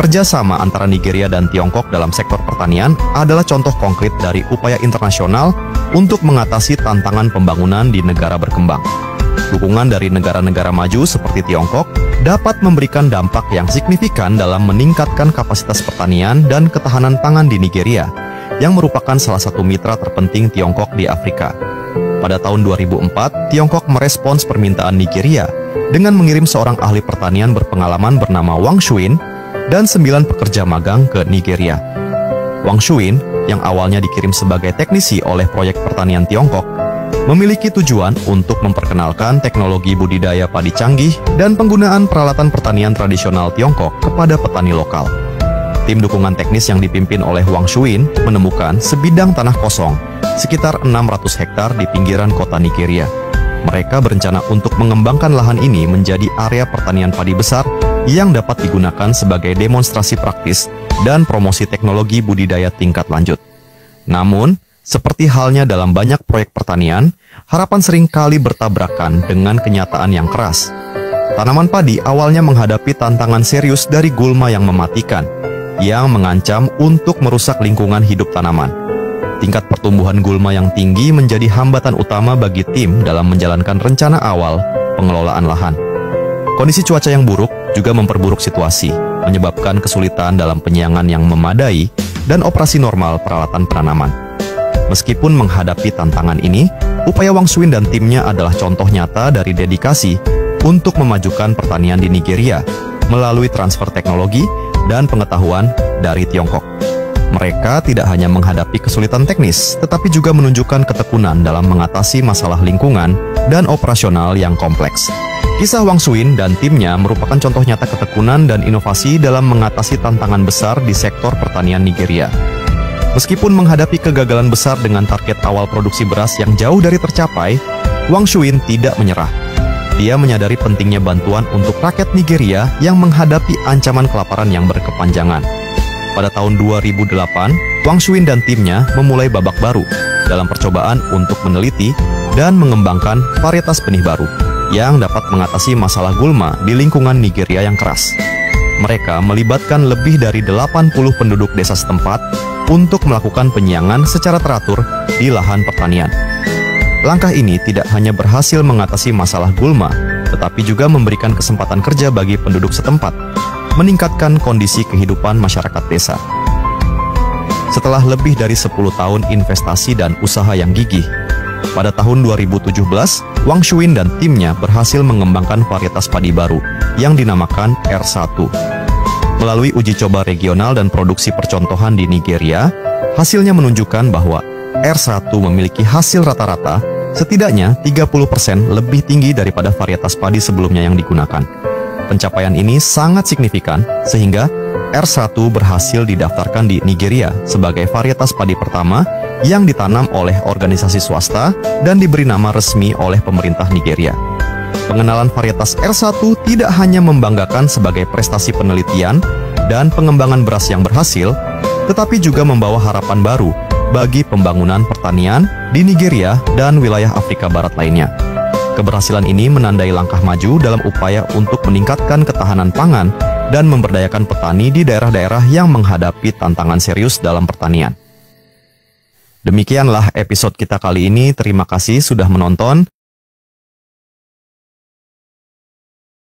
Kerjasama antara Nigeria dan Tiongkok dalam sektor pertanian adalah contoh konkret dari upaya internasional untuk mengatasi tantangan pembangunan di negara berkembang. Dukungan dari negara-negara maju seperti Tiongkok dapat memberikan dampak yang signifikan dalam meningkatkan kapasitas pertanian dan ketahanan pangan di Nigeria, yang merupakan salah satu mitra terpenting Tiongkok di Afrika. Pada tahun 2004, Tiongkok merespons permintaan Nigeria dengan mengirim seorang ahli pertanian berpengalaman bernama Wang Xuin dan 9 pekerja magang ke Nigeria. Wang Xuin, yang awalnya dikirim sebagai teknisi oleh proyek pertanian Tiongkok, memiliki tujuan untuk memperkenalkan teknologi budidaya padi canggih dan penggunaan peralatan pertanian tradisional Tiongkok kepada petani lokal. Tim dukungan teknis yang dipimpin oleh Wang Xuin menemukan sebidang tanah kosong sekitar 600 hektar di pinggiran kota Nigeria. Mereka berencana untuk mengembangkan lahan ini menjadi area pertanian padi besar yang dapat digunakan sebagai demonstrasi praktis dan promosi teknologi budidaya tingkat lanjut. Namun, seperti halnya dalam banyak proyek pertanian, harapan seringkali bertabrakan dengan kenyataan yang keras. Tanaman padi awalnya menghadapi tantangan serius dari gulma yang mematikan, yang mengancam untuk merusak lingkungan hidup tanaman. Tingkat pertumbuhan gulma yang tinggi menjadi hambatan utama bagi tim dalam menjalankan rencana awal pengelolaan lahan. Kondisi cuaca yang buruk juga memperburuk situasi, menyebabkan kesulitan dalam penyiangan yang memadai dan operasi normal peralatan penanaman. Meskipun menghadapi tantangan ini, upaya Wang Xuin dan timnya adalah contoh nyata dari dedikasi untuk memajukan pertanian di Nigeria melalui transfer teknologi dan pengetahuan dari Tiongkok. Mereka tidak hanya menghadapi kesulitan teknis, tetapi juga menunjukkan ketekunan dalam mengatasi masalah lingkungan dan operasional yang kompleks. Kisah Wang Xuin dan timnya merupakan contoh nyata ketekunan dan inovasi dalam mengatasi tantangan besar di sektor pertanian Nigeria. Meskipun menghadapi kegagalan besar dengan target awal produksi beras yang jauh dari tercapai, Wang Xuin tidak menyerah. Dia menyadari pentingnya bantuan untuk rakyat Nigeria yang menghadapi ancaman kelaparan yang berkepanjangan. Pada tahun 2008, Wang Xuin dan timnya memulai babak baru dalam percobaan untuk meneliti dan mengembangkan varietas benih baru yang dapat mengatasi masalah gulma di lingkungan Nigeria yang keras. Mereka melibatkan lebih dari 80 penduduk desa setempat untuk melakukan penyiangan secara teratur di lahan pertanian. Langkah ini tidak hanya berhasil mengatasi masalah gulma, tetapi juga memberikan kesempatan kerja bagi penduduk setempat, meningkatkan kondisi kehidupan masyarakat desa. Setelah lebih dari 10 tahun investasi dan usaha yang gigih, pada tahun 2017, Wang Xuin dan timnya berhasil mengembangkan varietas padi baru yang dinamakan R1. Melalui uji coba regional dan produksi percontohan di Nigeria, hasilnya menunjukkan bahwa R1 memiliki hasil rata-rata setidaknya 30% lebih tinggi daripada varietas padi sebelumnya yang digunakan. Pencapaian ini sangat signifikan sehingga R1 berhasil didaftarkan di Nigeria sebagai varietas padi pertama yang ditanam oleh organisasi swasta dan diberi nama resmi oleh pemerintah Nigeria. Pengenalan varietas R1 tidak hanya membanggakan sebagai prestasi penelitian dan pengembangan beras yang berhasil, tetapi juga membawa harapan baru bagi pembangunan pertanian di Nigeria dan wilayah Afrika Barat lainnya. Keberhasilan ini menandai langkah maju dalam upaya untuk meningkatkan ketahanan pangan dan memberdayakan petani di daerah-daerah yang menghadapi tantangan serius dalam pertanian. Demikianlah episode kita kali ini. Terima kasih sudah menonton.